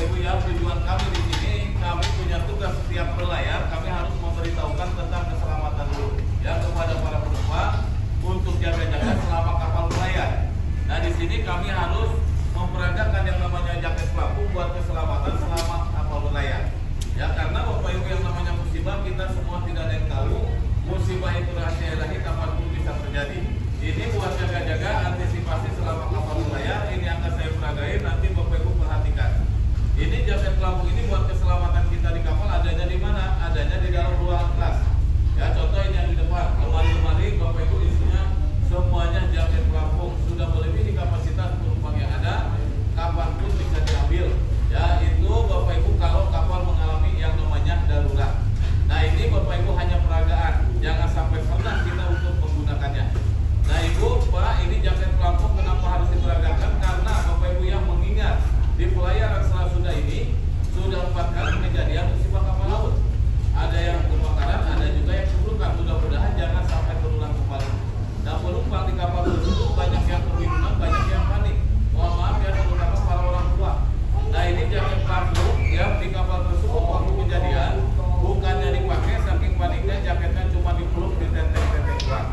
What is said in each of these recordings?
Ibu ya, tujuan kami di sini, kami punya tugas setiap berlayar, kami harus memberitahukan tentang keselamatan dulu ya kepada para penumpang untuk jaga-jaga selama kapal berlayar. Nah di sini kami harus memperagakan yang namanya jaket pelampung buat keselamatan selama kapal berlayar. Ya karena Bapak Ibu yang namanya musibah kita semua tidak ada yang tahu, musibah itu rahasia ilahi kapanpun bisa terjadi. Ini buat jaga-jaga antisipasi selama kapal berlayar. Ini akan saya peragain, nanti Bapak Ibu perhatikan. Ini jaket pelampung ini buat keselamatan kita di kapal adanya di mana? Adanya di dalam ruangan kelas. Ya contoh ini yang di depan, lemari-lemari Bapak Ibu isinya semuanya jaket pelampung, sudah melebihi kapasitas penumpang yang ada, kapanpun bisa diambil. Ya itu Bapak Ibu kalau kapal mengalami yang namanya darurat. Nah ini Bapak Ibu hanya peragaan, jangan sampai pernah kita untuk menggunakannya. Nah Ibu, Pak, ini jaket pelampung kenapa harus diperagakan? Karena Bapak Ibu yang mengingat di pelayaran sesudah ini sudah 4 kali kejadian musibah kapal laut. Ada yang kebakaran, ada juga yang keburukan. Mudah-mudahan jangan sampai terulang kembali. Nah penumpang di kapal tersebut banyak yang kebingungan, banyak yang panik. Mohon maaf ya terutama para orang tua. Nah ini jaket pelampung ya di kapal tersebut waktu kejadian bukannya dipakai saking paniknya jaketnya cuma dipeluk di teteh-teteh doang.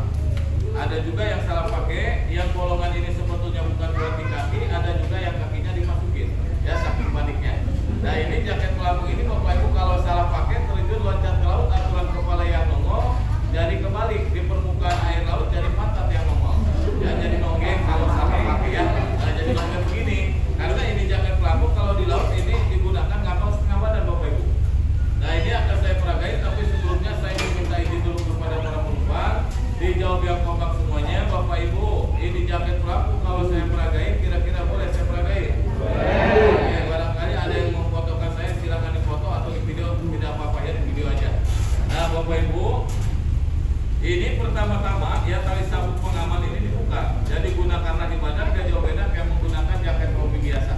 Ada juga yang salah pakai, yang bolongan ini sebetulnya bukan buat di kaki, ada juga yang kakinya dimasukin, ya saking paniknya. Nah ini jaket pelampung ini Bapak Ibu kalau salah pakai terjun loncat ke laut, aturan kepala yang nongol, jadi kebalik di permukaan air laut jadi pantat yang nongol. Ya jadi nonggeng kalau salah pakai ya. Nah jadi nonggeng begini, karena ini jaket pelampung kalau di laut ini digunakan ngapal setengah badan Bapak Ibu. Nah ini akan saya peragain, tapi sebelumnya saya minta izin dulu kepada para penumpang. Dijawab yang kompak semuanya, Bapak Ibu. Ini jaket pelampung kalau saya peragain, kira-kira boleh saya peragain? Boleh. Ya, barangkali ada yang mau fotokan saya, silakan difoto atau di video, tidak apa-apa ya, di video aja. Nah, Bapak Ibu, ini pertama-tama ya tali sabuk pengaman ini dibuka. Jadi gunakanlah di badan, gak jauh beda kayak menggunakan jaket rompi biasa.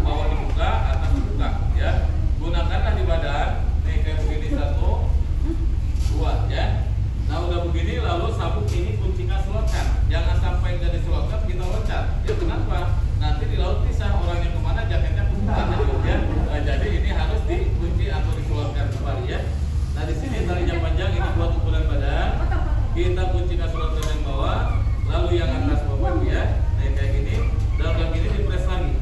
Bawah dibuka, atas dibuka, ya. Gunakanlah di badan. Nih kayak begini 1, 2, ya. Nah udah begini lalu sabuk ini kuncinya selotkan. Jangan sampai nggak diselotkan kita loncat. Ya kenapa? Nanti di laut pisah orang yang kemana jaketnya kebuka ya. Nah, jadi ini harus dikunci atau diselotkan kembali ya. Nah di sini talinya panjang ini buat ukuran badan. Kita kuncikan selotkan yang bawah, lalu yang atas Bapak ya. Nah kayak gini. Dan yang ini dipres lagi.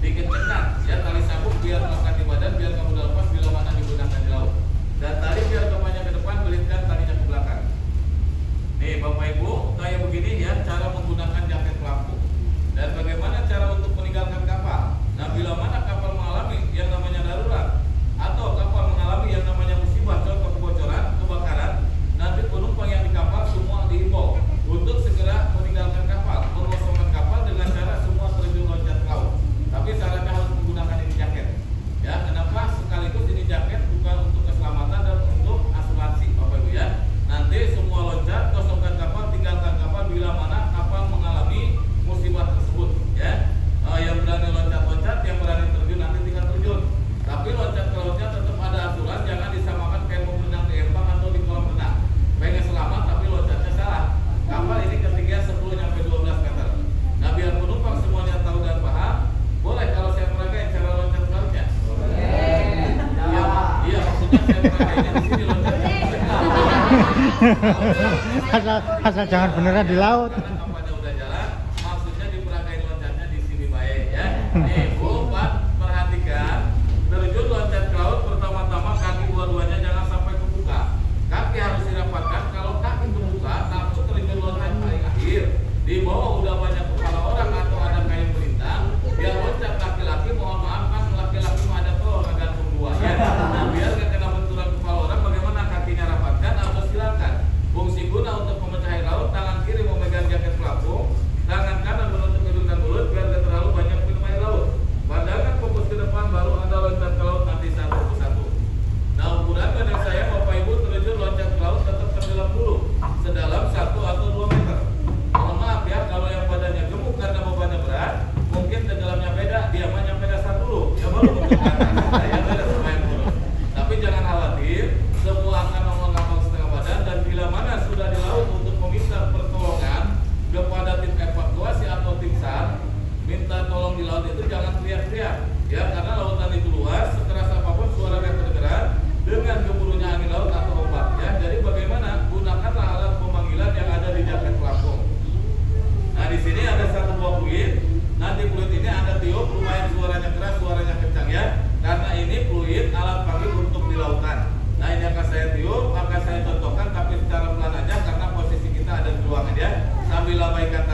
Dikencangkan ya tali sabuk biar melekat di badan, biar kamu lepas bila mana digunakan di laut. Dan tali biar kemanya ke depan, belitkan talinya ke belakang. Nih Bapak Ibu, kayak begini ya cara menggunakan jaket pelampung. Dan bagaimana cara untuk meninggalkan kapal. Nah bila mana kapal mengalami yang namanya darurat atau kapal mengalami yang namanya musibah, contoh kebocoran, kebakaran, nanti penumpang yang di kapal semua dihimbau untuk segera meninggalkan kapal, mengosongkan kapal dengan cara semua terjun loncat ke laut. Tapi syaratnya harus menggunakan ini jaket. Ya, kenapa? Sekaligus ini jaket bukan untuk keselamatan dan untuk asuransi Bapak Ibu ya. Nanti semua loncat, kosongkan kapal, tinggalkan kapal bila mana kapal mengalami musibah tersebut ya. Yang berani loncat-loncat, yang berani terjun nanti tinggal terjun. Tapi loncat ke lautnya tetap ada aturan, jangan disamakan kayak mau berenang di empang atau di kolam renang. Pengen selamat tapi loncatnya salah. Kapal ini ketinggian 10-12 meter. Nah biar penumpang semuanya tahu dan paham, boleh kalau saya peragain cara loncat ke lautnya? Iya, maksudnya saya peragainnya di sini loncat. asal jangan beneran di laut. Karena kapalnya udah jalan, maksudnya diperagain loncatnya di sini baik ya. Nih Bu, Pak, perhatikan terjun loncat ke laut pertama-tama kaki dua-duanya jangan sampai kebuka. Kaki harus dirapatkan. Kalau kaki terbuka, langsung terjun loncat paling akhir. Di bawah udah banyak kepala orang atau ada kain melintang. Biar loncat laki-laki, mohon maaf kan laki-laki mah ada telur gantung dua ya. Nah biar gak kena benturan kepala orang, bagaimana kakinya rapatkan atau silakan. Fungsi guna untuk memecah air laut, tangan kiri memegang jaket pelampung, tangan kanan menutup hidung dan mulut biar gak terlalu banyak minum air laut. Apabila baik kata